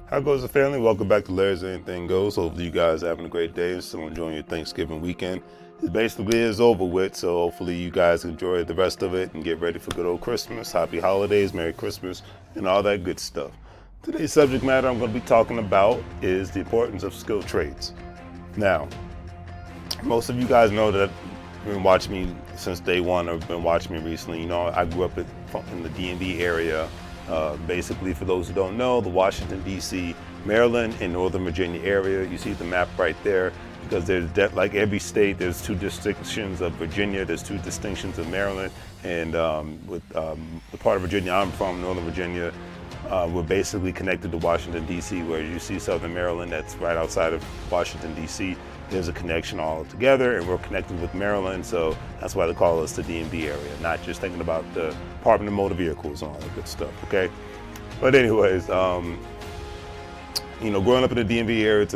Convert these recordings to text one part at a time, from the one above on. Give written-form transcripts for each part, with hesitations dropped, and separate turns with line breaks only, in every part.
How goes the family? Welcome back to Larry's Anything Goes. Hopefully you guys are having a great day and still enjoying your Thanksgiving weekend. It basically is over with, so hopefully you guys enjoy the rest of it and get ready for good old Christmas. Happy holidays, Merry Christmas, and all that good stuff. Today's subject matter I'm going to be talking about is the importance of skilled trades. Now, most of you guys know that you've been watching me since day one or been watching me recently. You know, I grew up in the DMV area. Basically, for those who don't know, the Washington, D.C., Maryland, and Northern Virginia area. You see the map right there, because there's, like every state, there's two distinctions of Virginia, there's two distinctions of Maryland, and with the part of Virginia I'm from, Northern Virginia, we're basically connected to Washington, D.C., where you see Southern Maryland, that's right outside of Washington, D.C. There's a connection all together, and we're connected with Maryland, so that's why they call us the DMV area, not just thinking about the Department of Motor Vehicles and all that good stuff, okay? But anyways, you know, growing up in the DMV area, it's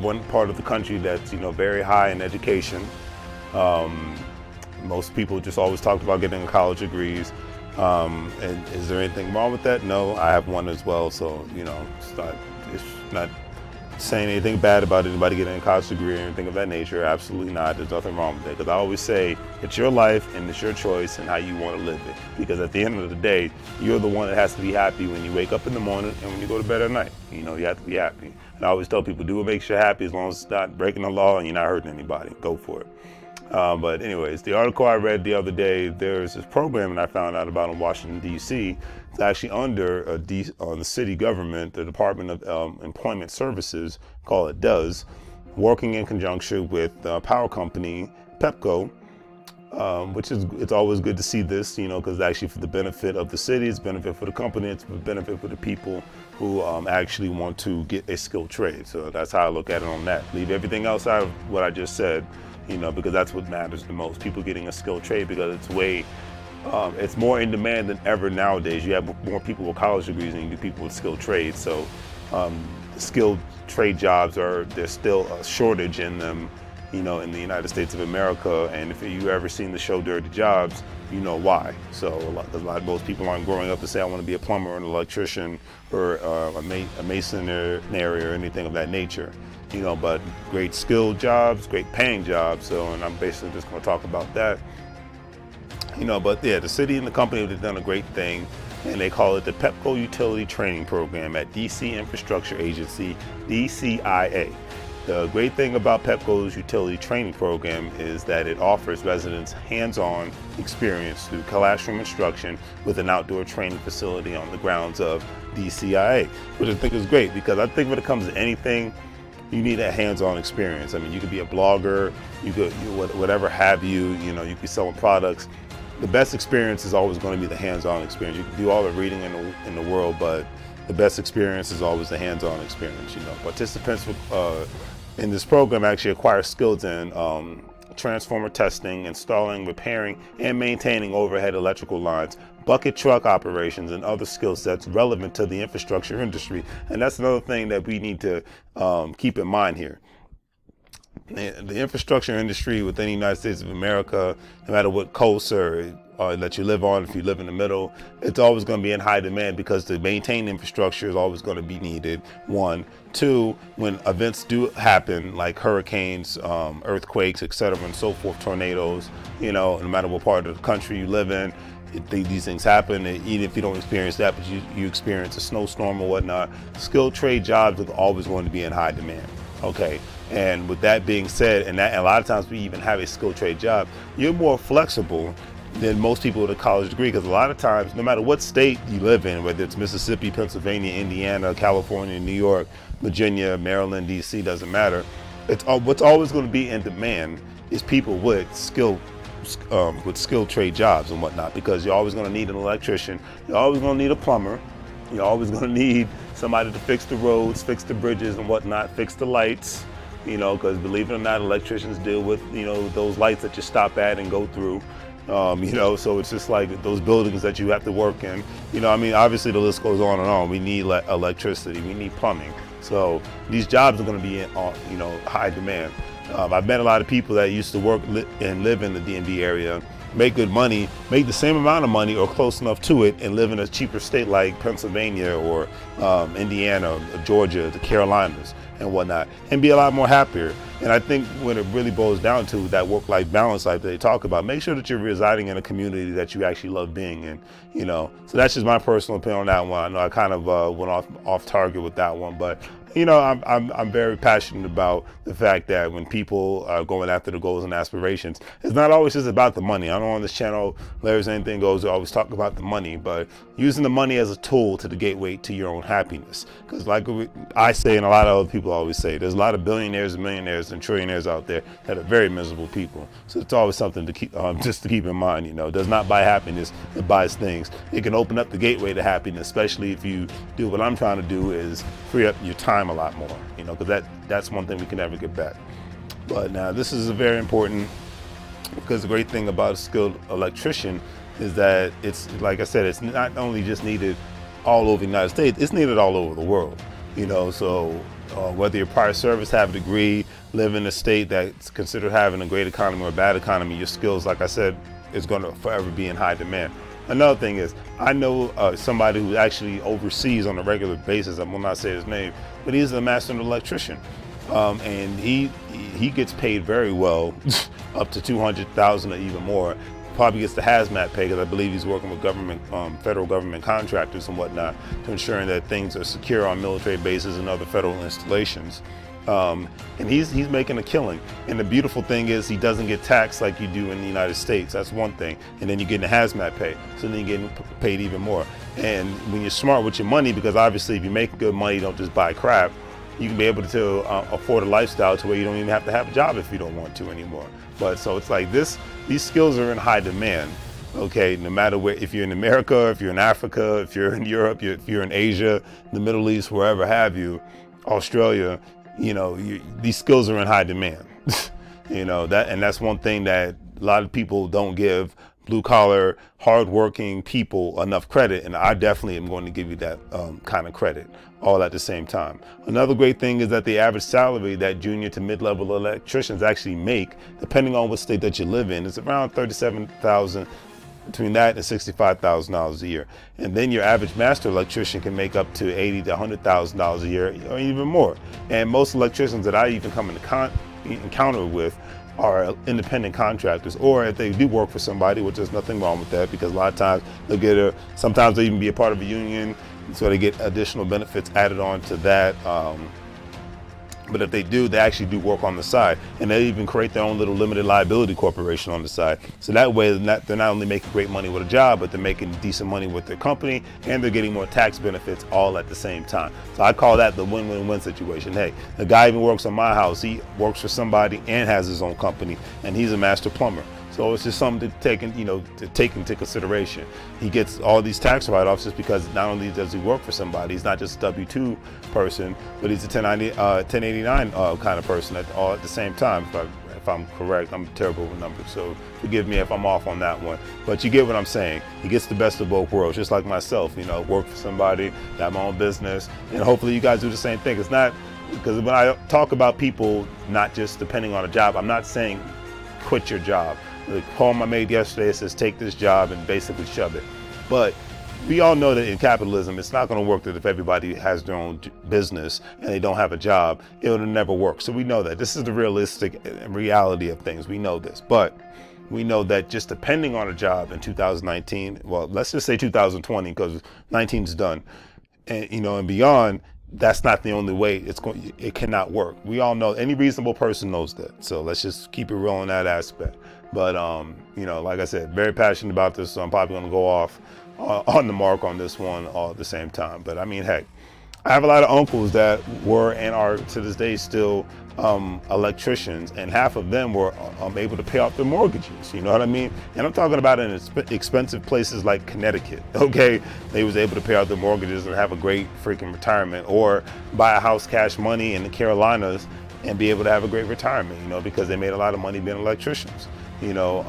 one part of the country that's, you know, very high in education. Most people just always talked about getting college degrees. And is there anything wrong with that? No, I have one as well, so, you know, it's not saying anything bad about anybody getting a college degree or anything of that nature. Absolutely not. There's nothing wrong with it, because I always say it's your life and it's your choice and how you want to live it, because at the end of the day, you're the one that has to be happy when you wake up in the morning and when you go to bed at night. You know, you have to be happy. And I always tell people, do what makes you happy, as long as it's not breaking the law and you're not hurting anybody. Go for it. But anyways, the article I read the other day, there's this program that I found out about in Washington, D.C. It's actually under the city government, the Department of Employment Services, call it DOES, working in conjunction with power company PEPCO, which is, it's always good to see this, you know, because actually for the benefit of the city, it's benefit for the company, it's for the benefit for the people who actually want to get a skilled trade. So that's how I look at it on that. Leave everything else out of what I just said, you know, because that's what matters the most. People getting a skilled trade, because it's more in demand than ever nowadays. You have more people with college degrees than you do people with skilled trades. So skilled trade jobs there's still a shortage in them, you know, in the United States of America. And if you ever seen the show Dirty Jobs, you know why. So most people aren't growing up to say, I want to be a plumber or an electrician or a masonry or anything of that nature. You know, but great skilled jobs, great paying jobs. So, and I'm basically just going to talk about that. You know, but yeah, the city and the company have done a great thing, and they call it the PEPCO Utility Training Program at DC Infrastructure Agency, DCIA. The great thing about PEPCO's Utility Training Program is that it offers residents hands-on experience through classroom instruction with an outdoor training facility on the grounds of DCIA, which I think is great, because I think when it comes to anything, you need that hands-on experience. I mean, you could be a blogger, whatever have you, you know, you could be selling products. The best experience is always going to be the hands-on experience. You can do all the reading in the world, but the best experience is always the hands-on experience. You know, participants in this program actually acquire skills in transformer testing, installing, repairing, and maintaining overhead electrical lines, bucket truck operations, and other skill sets relevant to the infrastructure industry. And that's another thing that we need to keep in mind here. The infrastructure industry within the United States of America, no matter what coast or that you live on, if you live in the middle, it's always going to be in high demand, because to maintain infrastructure is always going to be needed. One. Two, when events do happen, like hurricanes, earthquakes, etc., and so forth, tornadoes, you know, no matter what part of the country you live in, these things happen. And even if you don't experience that, but you experience a snowstorm or whatnot, skilled trade jobs are always going to be in high demand. Okay. And with that being said, and a lot of times we even have a skilled trade job, you're more flexible than most people with a college degree, because a lot of times, no matter what state you live in, whether it's Mississippi, Pennsylvania, Indiana, California, New York, Virginia, Maryland, DC, doesn't matter. What's always going to be in demand is people with skilled trade jobs and whatnot, because you're always going to need an electrician, you're always going to need a plumber, you're always going to need somebody to fix the roads, fix the bridges and whatnot, fix the lights. You know, because believe it or not, electricians deal with, you know, those lights that you stop at and go through. You know, so it's just like those buildings that you have to work in. You know, I mean, obviously the list goes on and on. We need electricity, we need plumbing. So these jobs are going to be in, high demand. I've met a lot of people that used to work and live in the DMV area, make good money, make the same amount of money or close enough to it, and live in a cheaper state like Pennsylvania or Indiana, Georgia, the Carolinas and whatnot, and be a lot more happier. And I think when it really boils down to that work-life balance like they talk about, make sure that you're residing in a community that you actually love being in, you know. So that's just my personal opinion on that one. I know I kind of went off target with that one, but you know, I'm very passionate about the fact that when people are going after the goals and aspirations, it's not always just about the money. I know on this channel, Larry's Anything Goes, we always talk about the money, but using the money as a tool to the gateway to your own happiness. Because like I say, and a lot of other people always say, there's a lot of billionaires and millionaires and trillionaires out there that are very miserable people. So it's always something to keep, just to keep in mind. You know, it does not buy happiness, it buys things. It can open up the gateway to happiness, especially if you do what I'm trying to do, is free up your time a lot more, you know, because that's one thing we can never get back. But now this is a very important, because the great thing about a skilled electrician is that it's, like I said, it's not only just needed all over the United States, it's needed all over the world, you know. So whether you're prior service, have a degree, live in a state that's considered having a great economy or a bad economy, your skills, like I said, is going to forever be in high demand. Another thing is, I know somebody who actually oversees on a regular basis, I will not say his name, but he's a master electrician. And he gets paid very well, up to $200,000 or even more. Probably gets the hazmat pay, because I believe he's working with government, federal government contractors and whatnot, to ensuring that things are secure on military bases and other federal installations. And he's making a killing. And the beautiful thing is, he doesn't get taxed like you do in the United States. That's one thing. And then you're getting the hazmat pay, so then you're getting paid even more. And when you're smart with your money, because obviously if you make good money, you don't just buy crap, you can be able to afford a lifestyle to where you don't even have to have a job if you don't want to anymore. But so it's like this, these skills are in high demand. Okay, no matter where, if you're in America, if you're in Africa, if you're in Europe, if you're in Asia, the Middle East, wherever have you, Australia, you know, these skills are in high demand. You know, that's one thing that a lot of people don't give blue collar, hardworking people enough credit, and I definitely am going to give you that kind of credit, all at the same time. Another great thing is that the average salary that junior to mid-level electricians actually make, depending on what state that you live in, is around $37,000, between that and $65,000 a year. And then your average master electrician can make up to $80,000 to $100,000 a year, or even more. And most electricians that I even come into encounter with are independent contractors, or if they do work for somebody, which there's nothing wrong with that, because a lot of times they'll get sometimes they even be a part of a union, so they get additional benefits added on to that. But if they do, they actually do work on the side, and they even create their own little limited liability corporation on the side. So that way, they're not only making great money with a job, but they're making decent money with their company, and they're getting more tax benefits all at the same time. So I call that the win-win-win situation. Hey, the guy even works on my house. He works for somebody and has his own company, and he's a master plumber. So it's just something to take into consideration. He gets all these tax write-offs just because not only does he work for somebody, he's not just a W-2 person, but he's a 1089 kind of person all at the same time. If I'm correct, I'm terrible with numbers, so forgive me if I'm off on that one. But you get what I'm saying. He gets the best of both worlds, just like myself. You know, work for somebody, got my own business, and hopefully you guys do the same thing. It's not, because when I talk about people not just depending on a job, I'm not saying quit your job. The poem I made yesterday says take this job and basically shove it. But we all know that in capitalism, it's not going to work that if everybody has their own business and they don't have a job, it'll never work. So we know that. This is the realistic reality of things. We know this. But we know that just depending on a job in 2019, well, let's just say 2020, because 19 is done, and and beyond, that's not the only way it cannot work. We all know, any reasonable person knows that. So let's just keep it real in that aspect. But like I said, very passionate about this, so I'm probably going to go off on the mark on this one all at the same time. But I mean, heck, I have a lot of uncles that were and are to this day still electricians, and half of them were able to pay off their mortgages. You know what I mean? And I'm talking about in expensive places like Connecticut. Okay, they was able to pay off their mortgages and have a great freaking retirement, or buy a house cash money in the Carolinas and be able to have a great retirement, you know, because they made a lot of money being electricians, you know,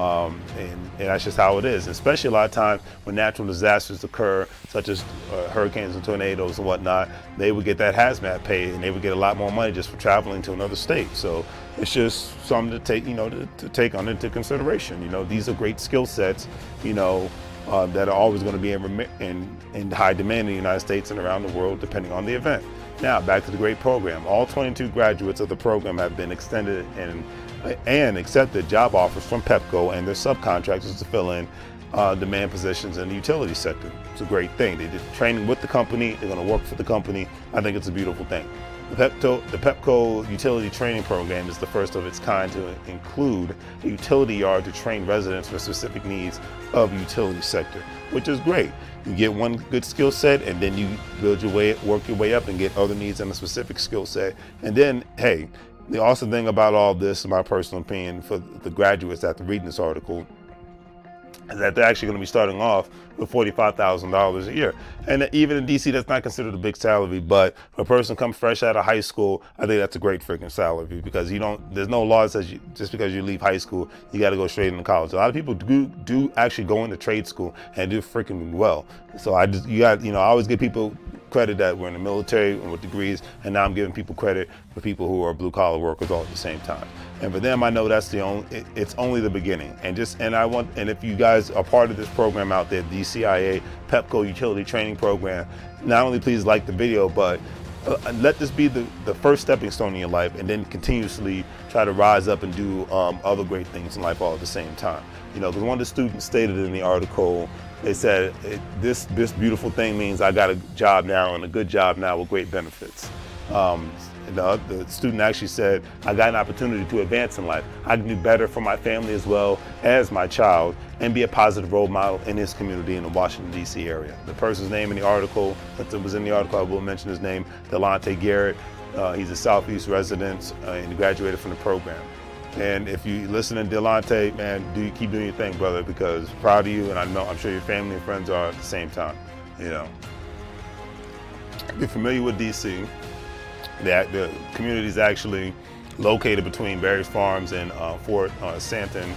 and that's just how it is. Especially a lot of times when natural disasters occur, such as hurricanes and tornadoes and whatnot, they would get that hazmat pay, and they would get a lot more money just for traveling to another state. So it's just something to take, you know, to take into consideration. You know, these are great skill sets, you know, that are always going to be in high demand in the United States and around the world, depending on the event. Now, back to the great program. All 22 graduates of the program have been extended and accepted job offers from Pepco and their subcontractors to fill in demand positions in the utility sector. It's a great thing. They did training with the company. They're going to work for the company. I think it's a beautiful thing. The Pepco Utility Training Program is the first of its kind to include a utility yard to train residents for specific needs of the utility sector, which is great. You get one good skill set, and then you work your way up and get other needs in a specific skill set. And then, hey, the awesome thing about all this, in my personal opinion, for the graduates after reading this article, is that they're actually going to be starting off with $45,000 a year. And even in DC, that's not considered a big salary, but for a person come fresh out of high school, I think that's a great freaking salary, because there's no law that says just because you leave high school, you got to go straight into college. A lot of people do actually go into trade school and do freaking well. So I always give people credit that we're in the military and with degrees, and now I'm giving people credit for people who are blue collar workers all at the same time. And for them, I know that's it's only the beginning. And if you guys are part of this program out there, the CIA Pepco Utility Training Program, not only please like the video, but let this be the first stepping stone in your life, and then continuously try to rise up and do other great things in life all at the same time. You know, because one of the students stated in the article, they said, this beautiful thing means I got a job now, and a good job now with great benefits. The student actually said, I got an opportunity to advance in life. I can do better for my family as well as my child, and be a positive role model in his community in the Washington, D.C. area. The person's name in the article, since it was in the article, I will mention his name, Delonte Garrett. He's a Southeast resident, and he graduated from the program. And if you listen to Delonte, man, keep doing your thing, brother, because proud of you, and I'm sure your family and friends are at the same time. You know, if you're familiar with DC, the community is actually located between Barry's Farms and Fort Stanton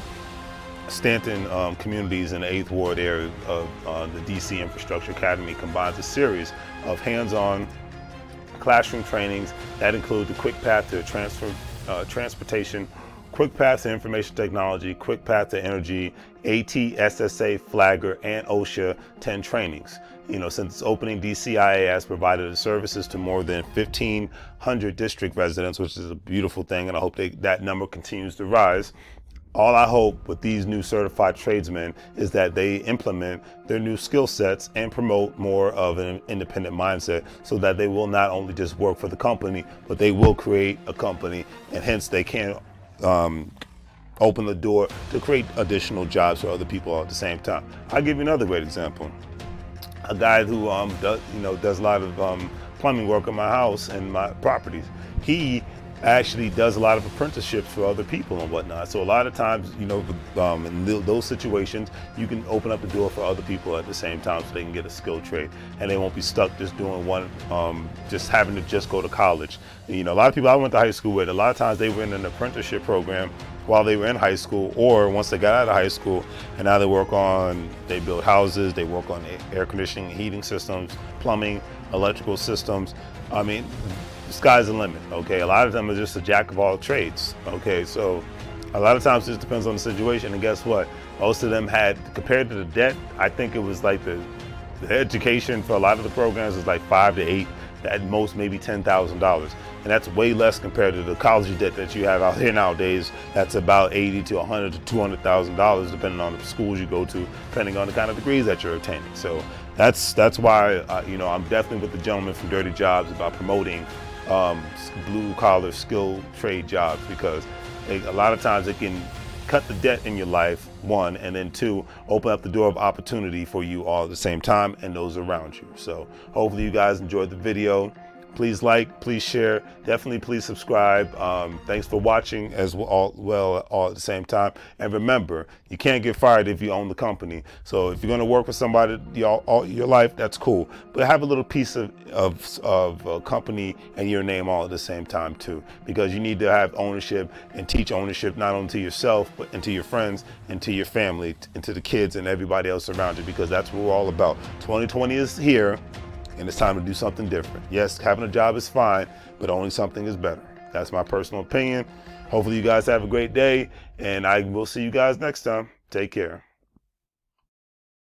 communities in the 8th Ward area of the DC Infrastructure Academy. Combines a series of hands-on classroom trainings that include the Quick Path to Transportation, Quick Path to Information Technology, Quick Path to Energy, ATSSA, Flagger, and OSHA 10 trainings. You know, since its opening, DCIA has provided the services to more than 1,500 district residents, which is a beautiful thing, and I hope that number continues to rise. All I hope with these new certified tradesmen is that they implement their new skill sets and promote more of an independent mindset, so that they will not only just work for the company, but they will create a company, and hence they can open the door to create additional jobs for other people at the same time. I'll give you another great example. A guy who does a lot of plumbing work in my house and my properties. He actually does a lot of apprenticeships for other people and whatnot. So a lot of times, you know, in those situations, you can open up the door for other people at the same time, so they can get a skilled trade, and they won't be stuck just doing one, just having to just go to college. You know, a lot of people I went to high school with, a lot of times they were in an apprenticeship program while they were in high school, or once they got out of high school, and now they build houses, they work on air conditioning, heating systems, plumbing, electrical systems. I mean, the sky's the limit, okay? A lot of them are just a jack of all trades, okay? So a lot of times it just depends on the situation, and guess what? Most of them had, compared to the debt, I think it was like the education for a lot of the programs is like 5 to 8, at most maybe $10,000. And that's way less compared to the college debt that you have out here nowadays. That's about $80,000 to $100,000 to $200,000, depending on the schools you go to, depending on the kind of degrees that you're attaining. So that's why I'm definitely with the gentleman from Dirty Jobs about promoting blue collar skilled trade jobs, because a lot of times it can cut the debt in your life, one, and then two, open up the door of opportunity for you all at the same time and those around you. So hopefully you guys enjoyed the video. Please like, please share, definitely please subscribe. Thanks for watching as all at the same time. And remember, you can't get fired if you own the company. So if you're going to work with somebody all your life, that's cool. But have a little piece of a company and your name all at the same time too, because you need to have ownership and teach ownership not only to yourself, but into your friends, into your family, into the kids and everybody else around you, because that's what we're all about. 2020 is here. And it's time to do something different. Yes, having a job is fine, but owning something is better. That's my personal opinion. Hopefully you guys have a great day, and I will see you guys next time. Take care.